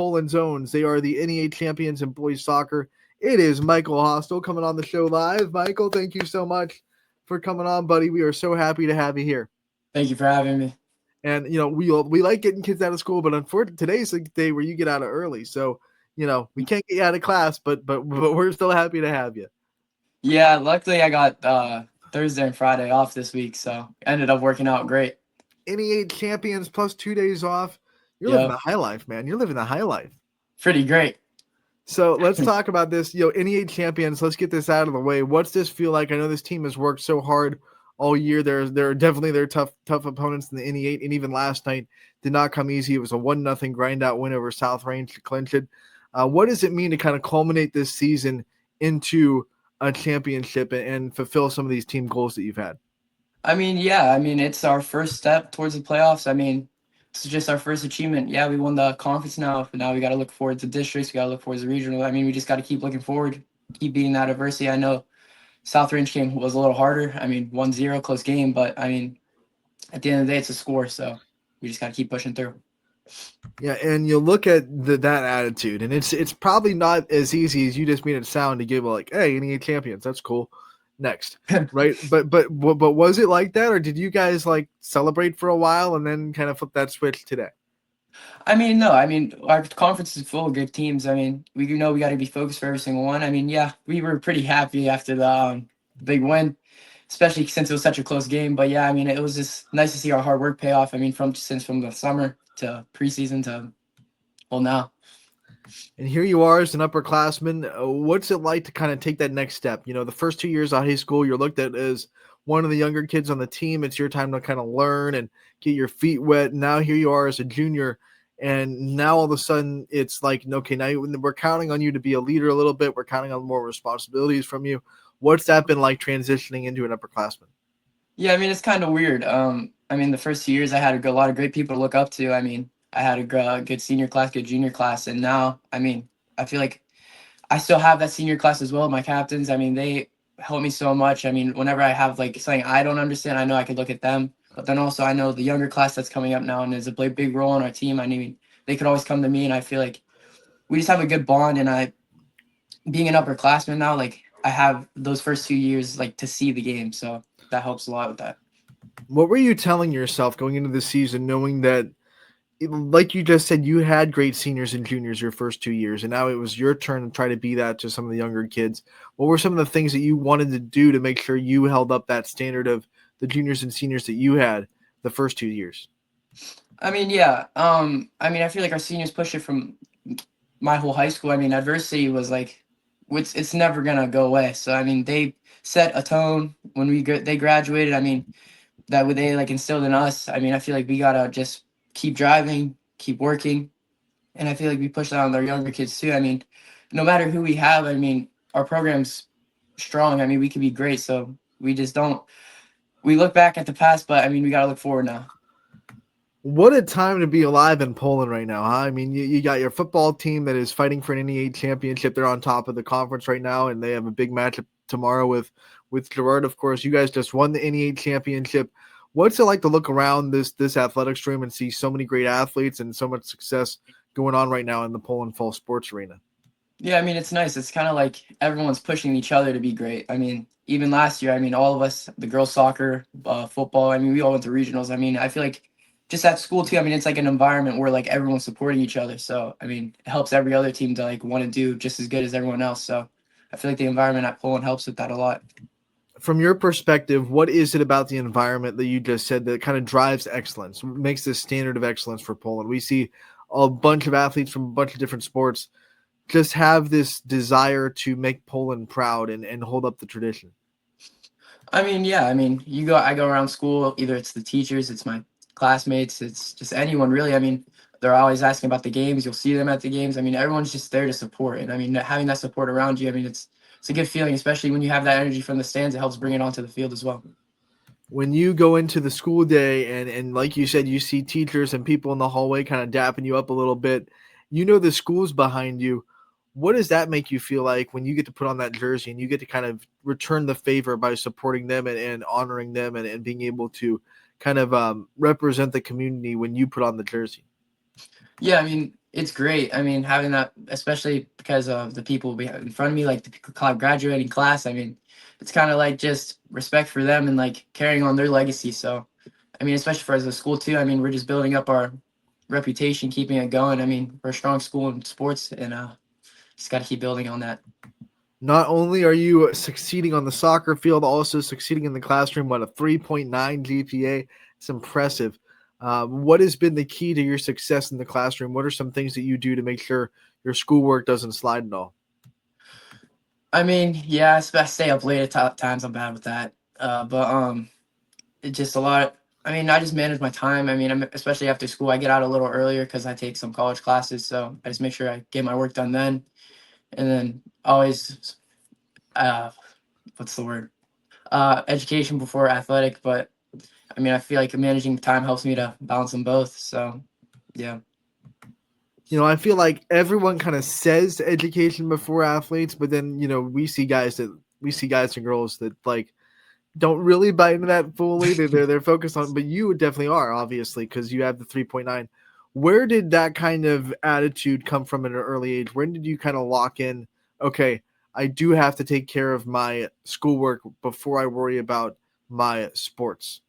Poland Zones. They are the NEA champions in boys soccer. It is Michael Hostal coming on the show live. Michael, thank you so much for coming on, buddy. We are so happy to have you here. Thank you for having me. And we like getting kids out of school, but unfortunately today's the day where you get out of early. So we can't get you out of class, but we're still happy to have you. Yeah, luckily I got Thursday and Friday off this week, so ended up working out great. NEA champions plus 2 days off. You're living Yeah, the high life, man. You're living the high life. pretty great. So let's talk about this. NEA champions. Let's get this out of the way. What's this feel like? I know this team has worked so hard all year. They're definitely tough opponents in the NEA, and even last night did not come easy. It was a 1-0 grind out win over South Range to clinch it. What does it mean to kind of culminate this season into a championship and fulfill some of these team goals that you've had? It's our first step towards the playoffs. It's just our first achievement. Yeah, we won the conference now, but now we got to look forward to districts. We got to look forward to regional. We just got to keep looking forward, keep beating that adversity. I know South Range game was a little harder. 1-0, close game, but at the end of the day, it's a score, so we just got to keep pushing through. Yeah, and you look at that attitude, and it's probably not as easy as you just made it sound to give hey, NEA champions, that's cool. Next, right? But was it like that, or did you guys celebrate for a while and then kind of flip that switch today? No. Our conference is full of good teams. We know we got to be focused for every single one. Yeah, we were pretty happy after the big win, especially since it was such a close game. But yeah, it was just nice to see our hard work pay off. From the summer to preseason to now. And here you are as an upperclassman. What's it like to kind of take that next step? The first 2 years of high school, you're looked at as one of the younger kids on the team. It's your time to kind of learn and get your feet wet. And now here you are as a junior. And now all of a sudden it's okay, now we're counting on you to be a leader a little bit. We're counting on more responsibilities from you. What's that been like transitioning into an upperclassman? Yeah, it's kind of weird. The first 2 years I had a lot of great people to look up to. I had a good senior class, good junior class, and now, I feel like I still have that senior class as well. My captains, they help me so much. Whenever I have something I don't understand, I know I could look at them. But then also I know the younger class that's coming up now and is a big role on our team. They could always come to me, and I feel like we just have a good bond. And being an upperclassman now, I have those first 2 years to see the game, so that helps a lot with that. What were you telling yourself going into the season, knowing that, like you just said, you had great seniors and juniors your first 2 years, and now it was your turn to try to be that to some of the younger kids? What were some of the things that you wanted to do to make sure you held up that standard of the juniors and seniors that you had the first 2 years? Yeah. I feel like our seniors pushed it from my whole high school. Adversity was it's never gonna go away. So they set a tone when they graduated. That would they instilled in us. I feel like we gotta just keep driving, keep working, and I feel like we push that on our younger kids too. No matter who we have, our program's strong. We could be great. So we just don't. We look back at the past, but we gotta look forward now. What a time to be alive in Poland right now, huh? You got your football team that is fighting for an NEA championship. They're on top of the conference right now, and they have a big matchup tomorrow with Gerard. Of course, you guys just won the NEA championship. What's it like to look around this athletics room and see so many great athletes and so much success going on right now in the Poland Fall Sports Arena? Yeah, it's nice. It's kind of like everyone's pushing each other to be great. Even last year, all of us, the girls soccer, football, we all went to regionals. I feel like just at school too, it's like an environment where everyone's supporting each other. So, it helps every other team to want to do just as good as everyone else. So I feel like the environment at Poland helps with that a lot. From your perspective, what is it about the environment that you just said that kind of drives excellence, makes this standard of excellence for Poland? We see a bunch of athletes from a bunch of different sports just have this desire to make Poland proud and hold up the tradition. Yeah, I go around school, either it's the teachers, it's my classmates, it's just anyone really. They're always asking about the games. You'll see them at the games. Everyone's just there to support. And having that support around you, it's a good feeling, especially when you have that energy from the stands. It helps bring it onto the field as well. When you go into the school day and like you said, you see teachers and people in the hallway kind of dapping you up a little bit, the school's behind you. What does that make you feel like when you get to put on that jersey and you get to kind of return the favor by supporting them and honoring them and being able to kind of represent the community when you put on the jersey? Yeah, I mean, it's great. I mean, having that, especially because of the people in front of me, like the graduating class. I mean, it's kind of like just respect for them and like carrying on their legacy. So, I mean, especially for as a school too. I mean, we're just building up our reputation, keeping it going. I mean, we're a strong school in sports, and just got to keep building on that. Not only are you succeeding on the soccer field, also succeeding in the classroom. What, a 3.9 GPA? It's impressive. What has been the key to your success in the classroom? What are some things that you do to make sure your schoolwork doesn't slide at all? I mean, yeah, I stay up late at times. I'm bad with that. But it's just a lot. I mean, I just manage my time. I mean, especially after school, I get out a little earlier because I take some college classes. So I just make sure I get my work done then, and then always, uh, what's the word? Education before athletic. But I mean, I feel like managing time helps me to balance them both. So yeah. I feel like everyone kind of says education before athletes, but then, we see guys and girls that like don't really buy into that fully. They're focused on, but you definitely are, obviously, because you have the 3.9. Where did that kind of attitude come from at an early age? When did you kind of lock in? Okay, I do have to take care of my schoolwork before I worry about my sports.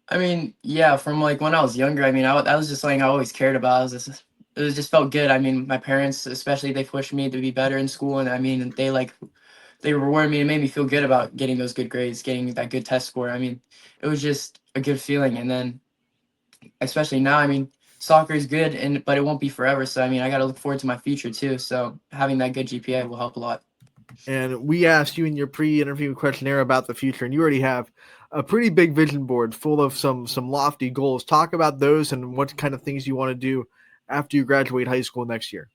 I mean, yeah, from like when I was younger, I mean, that was just something I always cared about. It was just felt good. I mean, my parents, especially, they pushed me to be better in school, and I mean, they rewarded me and made me feel good about getting those good grades, getting that good test score. I mean, it was just a good feeling. And then, especially now, I mean, soccer is good, and but it won't be forever. So I mean, I got to look forward to my future too. So having that good GPA will help a lot. And we asked you in your pre-interview questionnaire about the future, and you already have a pretty big vision board full of some lofty goals. Talk about those and what kind of things you want to do after you graduate high school next year.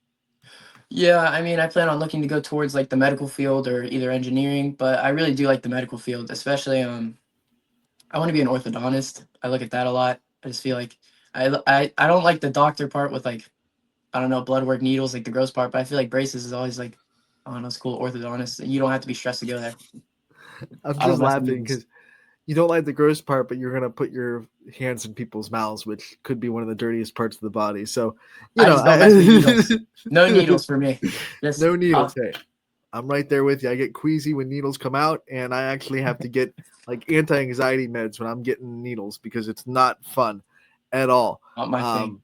Yeah, I mean, I plan on looking to go towards like the medical field or either engineering, but I really do like the medical field, especially I want to be an orthodontist. I look at that a lot. I just feel like I don't like the doctor part with like I don't know blood work, needles, like the gross part. But I feel like braces is always like I don't know, it's cool. Orthodontist. You don't have to be stressed to go there. I'm I don't just mess with laughing needles. because you don't like the gross part, but you're gonna put your hands in people's mouths, which could be one of the dirtiest parts of the body. So, I just don't mess with needles. No needles for me. Just no needles. Hey, I'm right there with you. I get queasy when needles come out, and I actually have to get like anti-anxiety meds when I'm getting needles because it's not fun at all. not my thing. Um,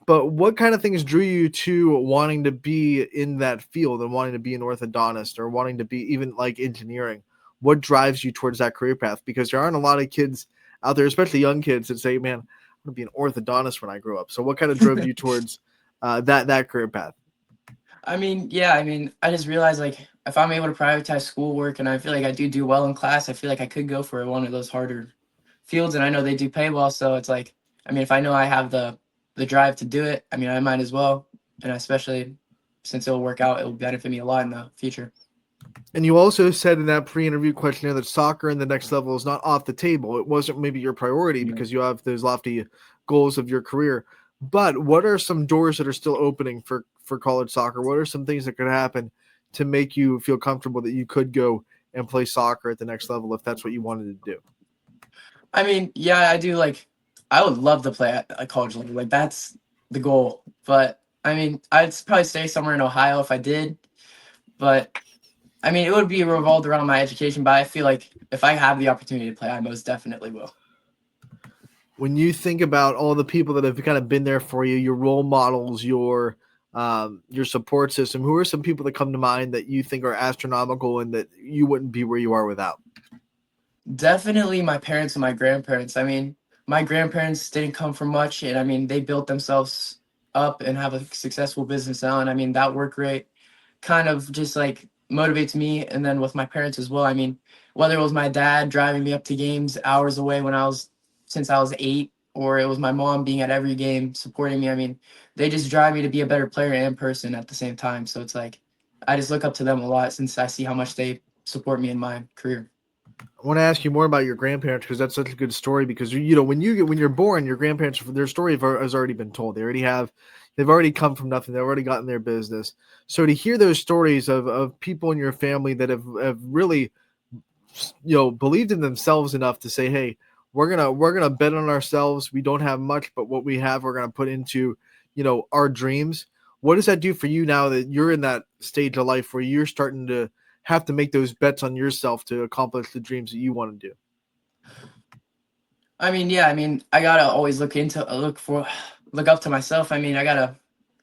but what kind of things drew you to wanting to be in that field and wanting to be an orthodontist or wanting to be even like engineering? What drives you towards that career path? Because there aren't a lot of kids out there, especially young kids, that say, "Man, I'm going to be an orthodontist when I grow up." So, what kind of drove you towards that career path? I mean, yeah, I mean, I just realized like if I'm able to prioritize schoolwork and I feel like I do well in class, I feel like I could go for one of those harder fields, and I know they do pay well. So it's like, I mean, if I know I have the drive to do it, I mean, I might as well, and especially since it'll work out, it'll benefit me a lot in the future. And you also said in that pre-interview questionnaire that soccer in the next level is not off the table. It wasn't maybe your priority Yeah. because you have those lofty goals of your career. But what are some doors that are still opening for college soccer? What are some things that could happen to make you feel comfortable that you could go and play soccer at the next level if that's what you wanted to do? I mean, yeah, I do like. I would love to play at a college level. Like that's the goal. But I mean, I'd probably stay somewhere in Ohio if I did. But I mean, it would be revolved around my education. But I feel like if I have the opportunity to play, I most definitely will. When you think about all the people that have kind of been there for you, your role models, your support system, who are some people that come to mind that you think are astronomical and that you wouldn't be where you are without? Definitely my parents and my grandparents. I mean, my grandparents didn't come from much, and I mean, they built themselves up and have a successful business now. And I mean, that work rate kind of just like motivates me. And then with my parents as well. I mean, whether it was my dad driving me up to games hours away since I was 8, or it was my mom being at every game supporting me. I mean, they just drive me to be a better player and person at the same time. So it's like I just look up to them a lot since I see how much they support me in my career. I want to ask you more about your grandparents because that's such a good story. Because when you're born, your grandparents, their story has already been told. They've already come from nothing. They've already gotten their business. So to hear those stories of people in your family that have really believed in themselves enough to say, hey, we're gonna bet on ourselves. We don't have much, but what we have, we're gonna put into our dreams. What does that do for you now that you're in that stage of life where you're starting to have to make those bets on yourself to accomplish the dreams that you want to do? I mean, yeah, I mean, I gotta always look up to myself. I mean, I gotta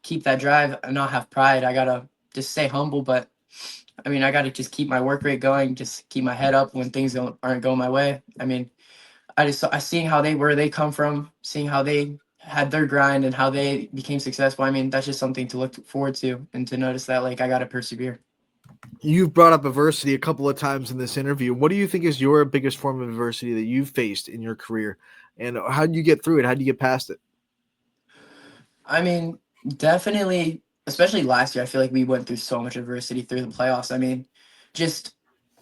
keep that drive and not have pride. I gotta just stay humble, but I mean, I gotta just keep my work rate going, just keep my head up when things aren't going my way. I mean, I seeing how they where they come from, seeing how they had their grind and how they became successful. I mean, that's just something to look forward to and to notice that like I gotta persevere. You've brought up adversity a couple of times in this interview. What do you think is your biggest form of adversity that you've faced in your career? And how did you get through it? How did you get past it? I mean, definitely, especially last year, I feel like we went through so much adversity through the playoffs. I mean, just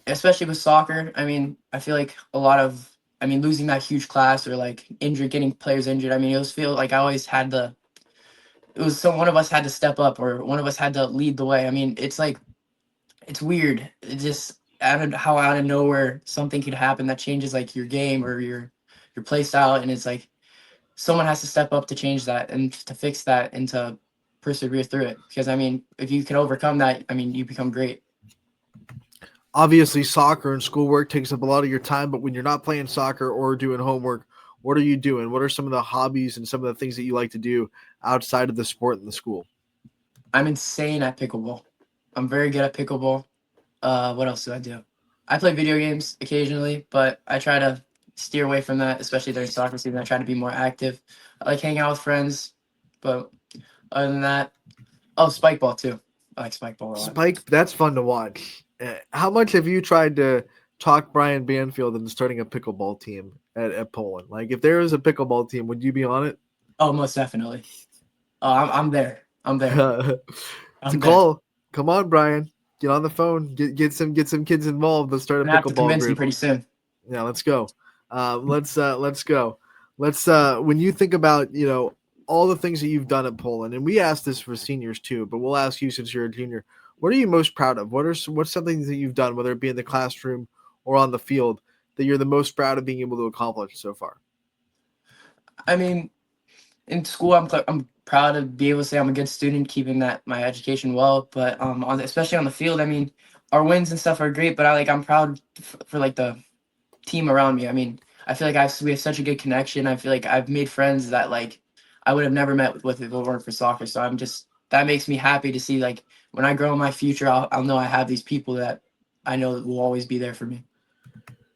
especially with soccer. I mean, I feel like a lot of, I mean, losing that huge class or like getting players injured. I mean, it was feel like I always had it was some one of us had to step up or one of us had to lead the way. I mean, it's like it's weird. It just out of nowhere something could happen that changes like your game or your play style, and it's like someone has to step up to change that and to fix that and to persevere through it. Because I mean, if you can overcome that, I mean, you become great. Obviously, soccer and schoolwork takes up a lot of your time, but when you're not playing soccer or doing homework, what are you doing? What are some of the hobbies and some of the things that you like to do outside of the sport and the school? I'm insane at pickleball. I'm very good at pickleball. What else do I do? I play video games occasionally, but I try to steer away from that, especially during soccer season. I try to be more active. I like hanging out with friends, but other than that, oh, spike ball too. I like spike ball a lot. Spike, that's fun to watch. How much have you tried to talk Brian Banfield into starting a pickleball team at Poland? Like, if there was a pickleball team, would you be on it? Oh, most definitely. Oh, I'm there. I'm there. It's a I'm there. call. Come on, Brian. Get on the phone. Get some kids involved. Let's start a Gonna have to pickleball convince him group. pretty soon. Yeah, let's go. Let's go. Let's when you think about all the things that you've done at Poland, and we asked this for seniors too, but we'll ask you since you're a junior. What are you most proud of? What's something that you've done, whether it be in the classroom or on the field, that you're the most proud of being able to accomplish so far? I mean, in school, I'm proud to be able to say I'm a good student, keeping that my education well. But especially on the field, I mean, our wins and stuff are great. But I'm proud for like the team around me. I mean, I feel like we have such a good connection. I feel like I've made friends that like I would have never met with if it weren't for soccer. So I'm just that makes me happy to see like when I grow in my future, I'll know I have these people that I know that will always be there for me.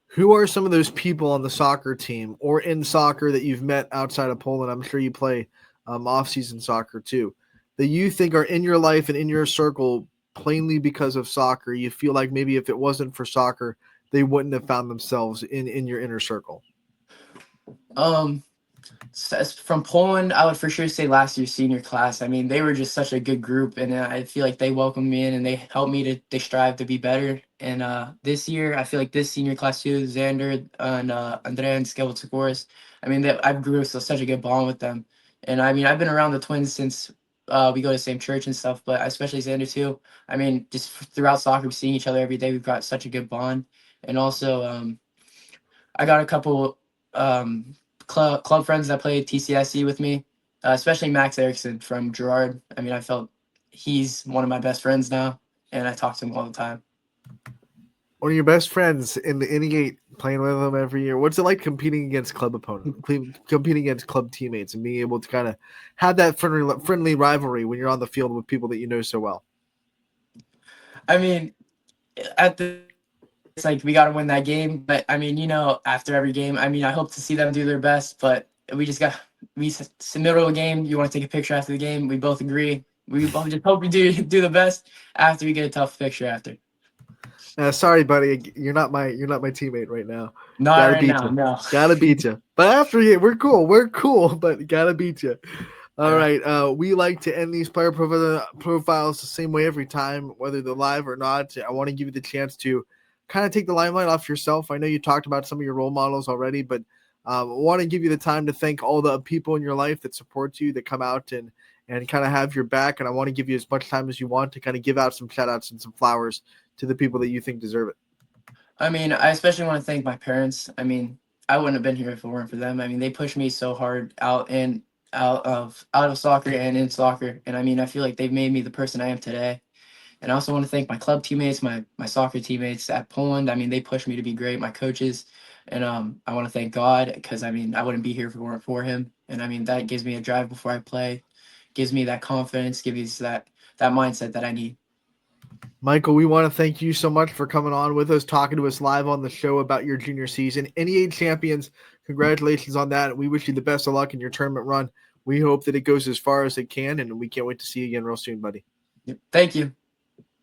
Who are some of those people on the soccer team or in soccer that you've met outside of Poland? I'm sure you play off-season soccer too, that you think are in your life and in your circle plainly because of soccer. You feel like maybe if it wasn't for soccer, they wouldn't have found themselves in your inner circle. Um, from Poland, I would for sure say last year's senior class. I mean, they were just such a good group, and I feel like they welcomed me in and they helped me to they strive to be better. And this year, I feel like this senior class too, Xander and Andrea and Skeletopoulos. I mean, I've grew such a good bond with them. And I mean, I've been around the twins since we go to the same church and stuff, but especially Xander too. I mean, just throughout soccer, seeing each other every day, we've got such a good bond. And also, I got a couple club friends that played TCSC with me, especially Max Erickson from Gerard. I mean, I felt he's one of my best friends now, and I talk to him all the time. One of your best friends in the Indy 8, playing with them every year. What's it like competing against club opponents, competing against club teammates, and being able to kind of have that friendly rivalry when you're on the field with people that you know so well? I mean, at the it's like we got to win that game, but I mean, after every game, I mean, I hope to see them do their best, but it's the middle of the game. You want to take a picture after the game. We both agree. We both just hope we do the best after we get a tough picture after. Sorry, buddy, you're not my teammate right now. Not Gotta right beat now, you. no. Gotta beat you. But after you, we're cool. We're cool, but gotta beat you. All All right. right. We like to end these player profiles the same way every time, whether they're live or not. I want to give you the chance to kind of take the limelight off yourself. I know you talked about some of your role models already, but I want to give you the time to thank all the people in your life that support you, that come out and kind of have your back. And I want to give you as much time as you want to kind of give out some shout outs and some flowers to the people that you think deserve it. I mean, I especially want to thank my parents. I mean, I wouldn't have been here if it weren't for them. I mean, they pushed me so hard out, and out of soccer and in soccer. And I mean, I feel like they've made me the person I am today. And I also want to thank my club teammates, my soccer teammates at Poland. I mean, they pushed me to be great. My coaches, and I want to thank God because I mean, I wouldn't be here if it weren't for Him. And I mean, that gives me a drive before I play, gives me that confidence, gives me that mindset that I need. Michael, we want to thank you so much for coming on with us, talking to us live on the show about your junior season. NEA champions, congratulations on that. We wish you the best of luck in your tournament run. We hope that it goes as far as it can, and we can't wait to see you again real soon, buddy. Thank you.